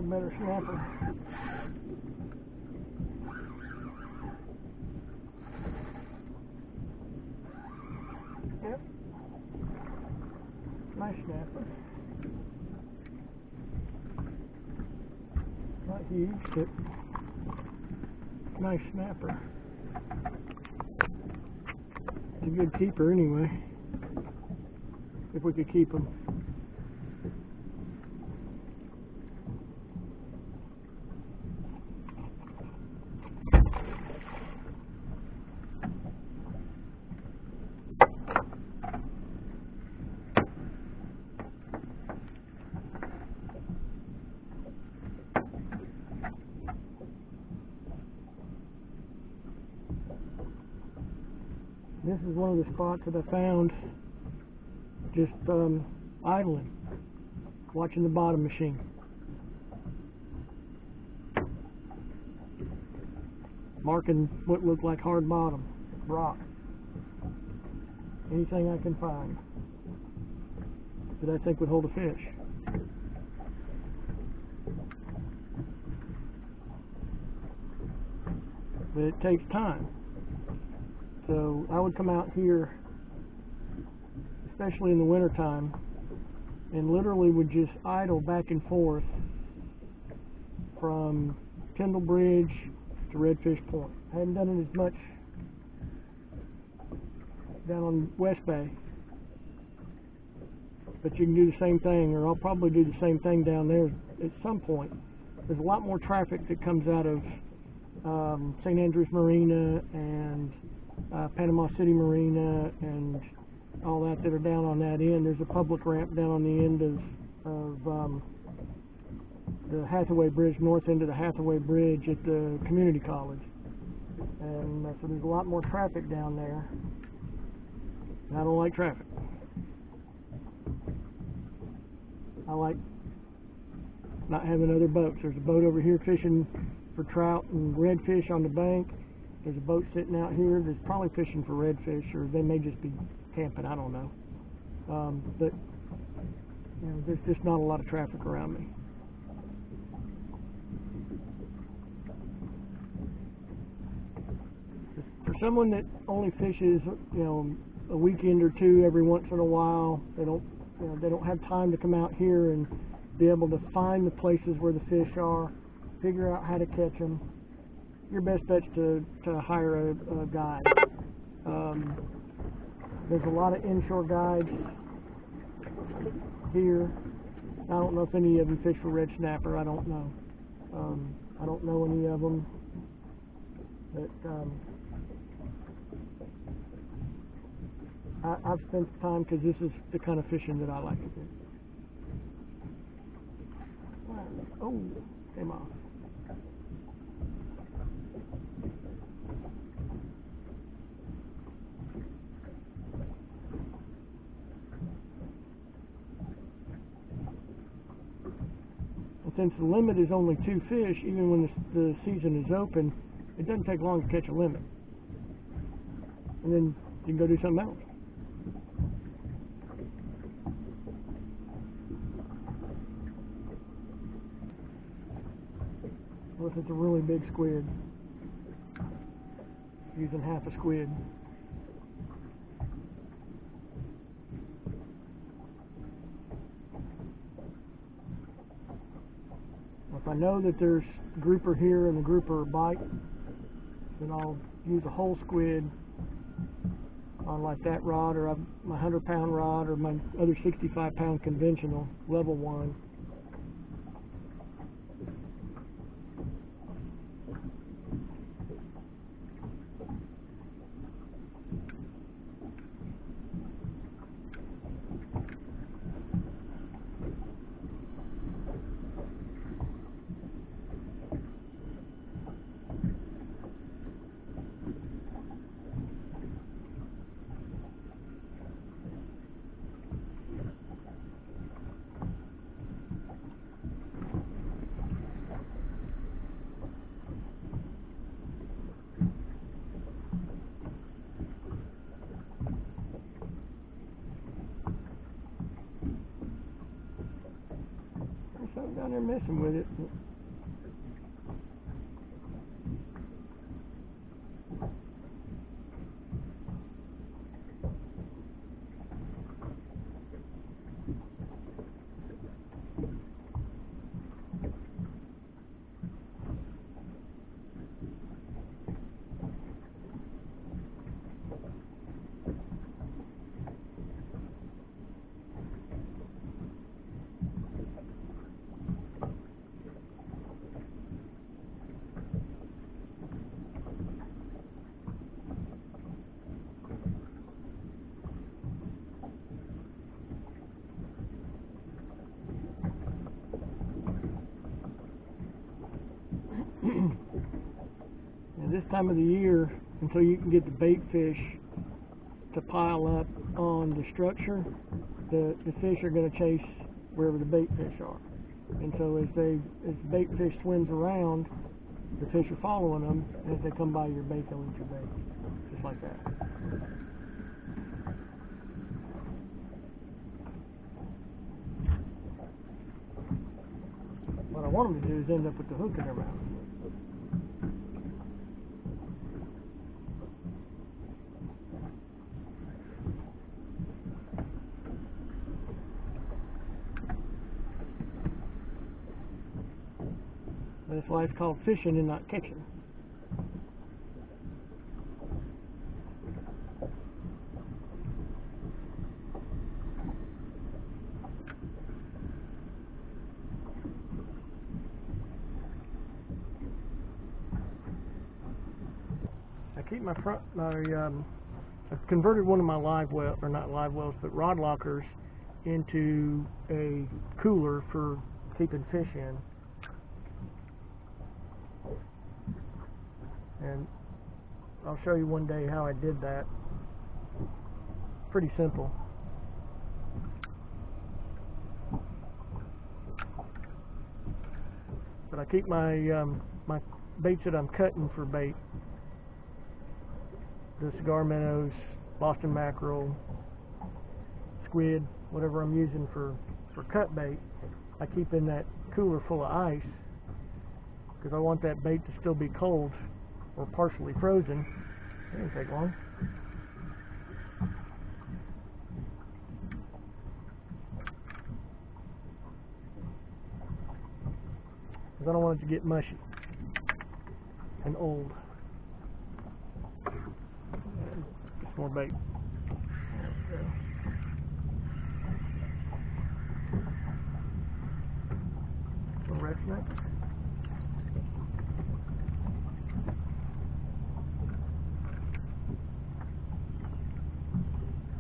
better snapper. Yep. Nice snapper. Not huge, but nice snapper. It's a good keeper anyway, if we could keep them. This is one of the spots that I found just idling, watching the bottom machine. Marking what looked like hard bottom, rock. Anything I can find that I think would hold a fish. But it takes time. So I would come out here, especially in the wintertime, and literally would just idle back and forth from Tyndall Bridge to Redfish Point. I hadn't done it as much down on West Bay, but you can do the same thing, or I'll probably do the same thing down there at some point. There's a lot more traffic that comes out of St. Andrews Marina and Panama City Marina and all that are down on that end. There's a public ramp down on the end of the Hathaway Bridge, north end of the Hathaway Bridge at the community college. And so there's a lot more traffic down there. And I don't like traffic. I like not having other boats. There's a boat over here fishing for trout and redfish on the bank. There's a boat sitting out here that's probably fishing for redfish, or they may just be camping, I don't know. But you know, there's just not a lot of traffic around me. For someone that only fishes, you know, a weekend or two every once in a while, they don't have time to come out here and be able to find the places where the fish are, figure out how to catch them. Your best bet's to hire a guide. There's a lot of inshore guides here. I don't know if any of them fish for red snapper. I don't know. I don't know any of them. But I've spent time because this is the kind of fishing that I like to do. Oh, came off. Since the limit is only 2 fish, even when the season is open, it doesn't take long to catch a limit. And then you can go do something else. What if it's a really big squid? Using half a squid. If I know that there's grouper here and the grouper bite, then I'll use a whole squid on like that rod, or my 100-pound rod, or my other 65-pound conventional level 1. Something down there messing with it. time of the year, until you can get the bait fish to pile up on the structure, the fish are going to chase wherever the bait fish are. And so as the bait fish swims around, the fish are following them, and as they come by your bait, they'll eat your bait. Just like that. What I want them to do is end up with the hook in their mouth. That's why it's called fishing and not catching. I keep I've converted one of my live well, or not live wells, but rod lockers into a cooler for keeping fish in. And I'll show you one day how I did that. Pretty simple. But I keep my my baits that I'm cutting for bait, the cigar minnows, Boston mackerel, squid, whatever I'm using for cut bait, I keep in that cooler full of ice because I want that bait to still be cold or partially frozen. It didn't take long. Because I don't want it to get mushy and old. And just more bait. There we go. Little red snake.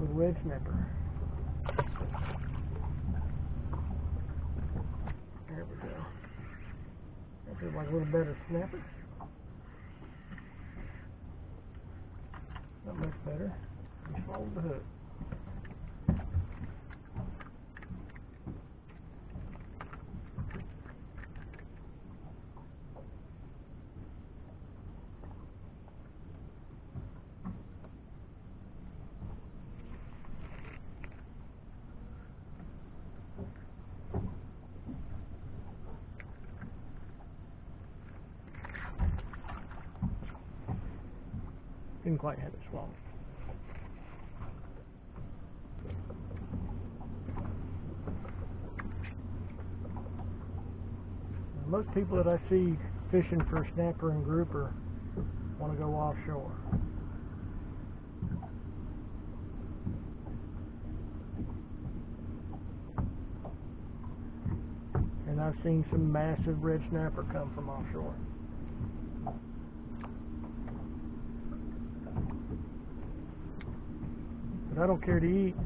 Little red snapper. There we go. That feels like a little better snapper. Not much better. Just follow the hook. Didn't quite have it swallowed. Most people that I see fishing for snapper and grouper want to go offshore. And I've seen some massive red snapper come from offshore. I don't care to eat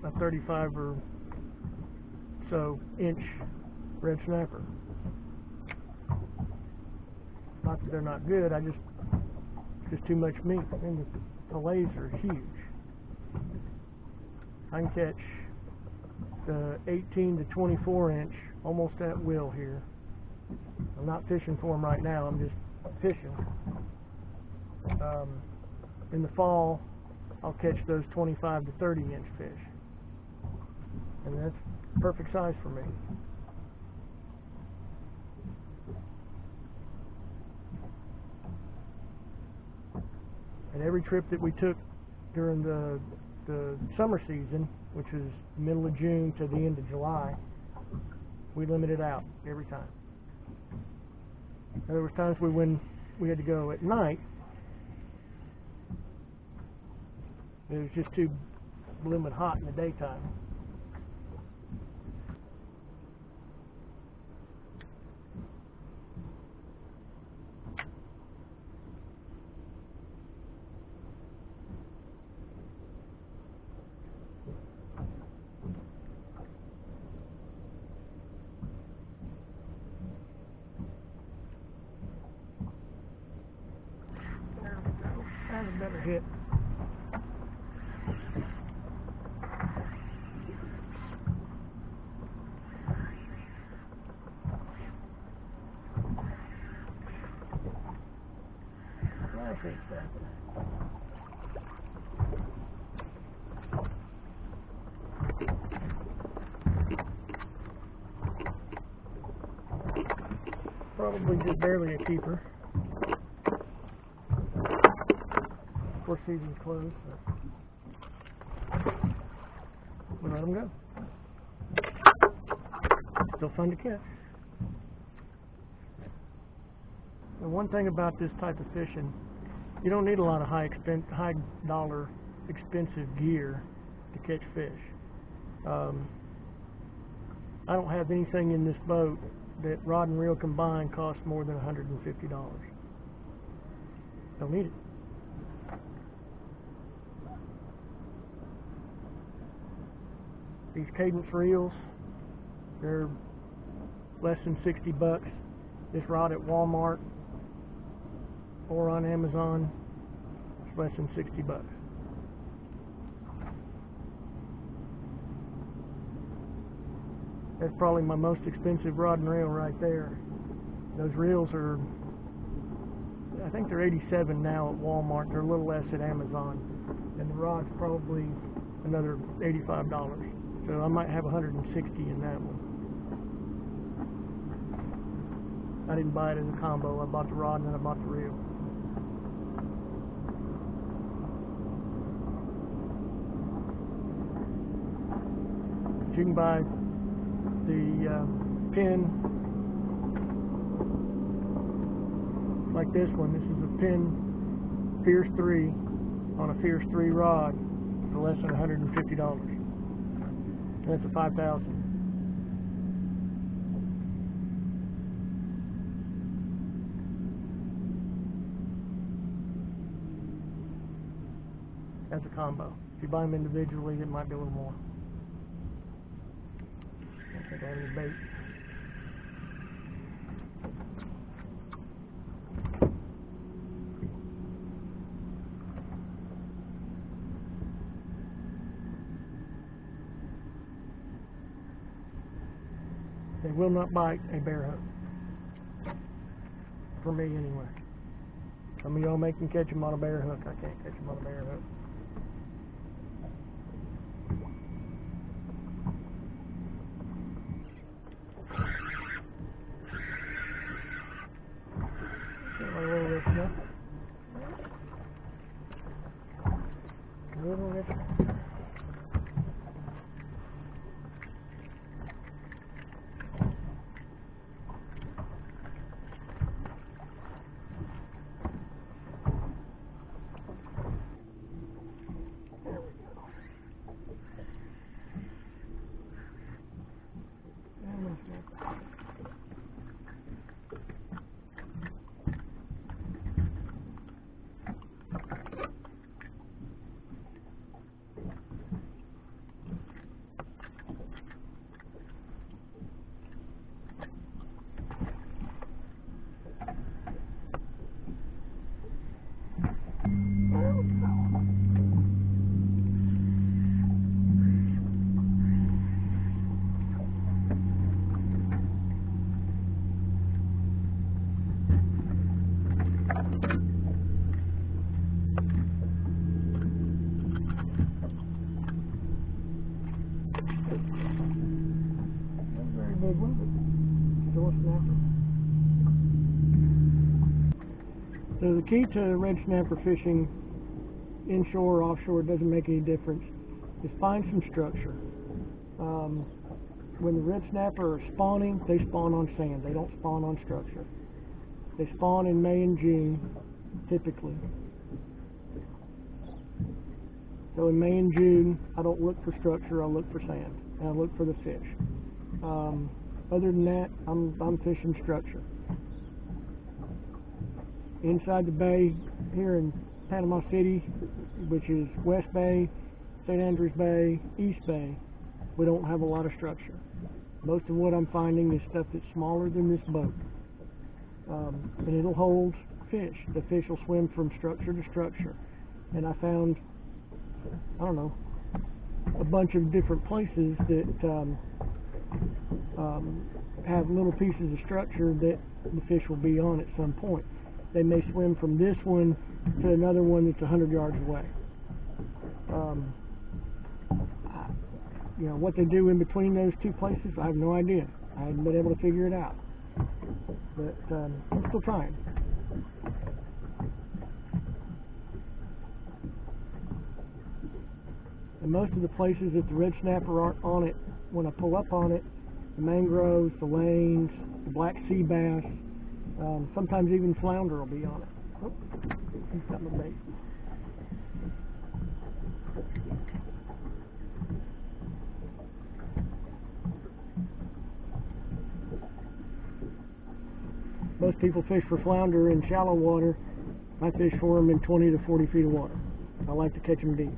a 35 or so inch red snapper. Not that they're not good, just too much meat. And the fillets are huge. I can catch the 18 to 24 inch almost at will here. I'm not fishing for them right now, I'm just fishing. In the fall, I'll catch those 25 to 30 inch fish. And that's perfect size for me. And every trip that we took during the summer season, which is middle of June to the end of July, we limited out every time. And there was times when we had to go at night. It was just too blooming hot in the daytime. better hit. That's it, probably just barely a keeper. Of course, season's closed, but we'll let them go. Still fun to catch. And one thing about this type of fishing, you don't need a lot of high dollar expensive gear to catch fish. I don't have anything in this boat that rod and reel combined costs more than $150. Don't need it. These cadence reels, they're less than 60 bucks. This rod at Walmart or on Amazon, it's less than 60 bucks. That's probably my most expensive rod and reel right there. Those reels are, I think they're $87 now at Walmart. They're a little less at Amazon. And the rod's probably another $85. So I might have 160 in that one. I didn't buy it as a combo. I bought the rod and then I bought the reel. But you can buy the pin like this one. This is a pin Fierce 3 on a Fierce 3 rod for less than $150. And that's a 5,000. That's a combo. If you buy them individually, it might be a little more. I think I have any bait. They will not bite a bear hook. For me, anyway. Some of y'all make them catch them on a bear hook. I can't catch them on a bear hook. Big one, but still a snapper. So the key to red snapper fishing, inshore or offshore, doesn't make any difference, is find some structure. When the red snapper are spawning, they spawn on sand. They don't spawn on structure. They spawn in May and June, typically. So in May and June, I don't look for structure, I look for sand, and I look for the fish. Other than that, I'm fishing structure. Inside the bay here in Panama City, which is West Bay, St. Andrews Bay, East Bay, we don't have a lot of structure. Most of what I'm finding is stuff that's smaller than this boat. And it'll hold fish. The fish will swim from structure to structure. and I found, I don't know, a bunch of different places that have little pieces of structure that the fish will be on at some point. They may swim from this one to another one that's 100 yards away. You know, what they do in between those two places, I have no idea. I haven't been able to figure it out. But I'm still trying. And most of the places that the red snapper aren't on it, when I pull up on it, the mangroves, the lanes, the black sea bass, sometimes even flounder will be on it. Oh, he's got my bait. Most people fish for flounder in shallow water. I fish for them in 20 to 40 feet of water. I like to catch them deep.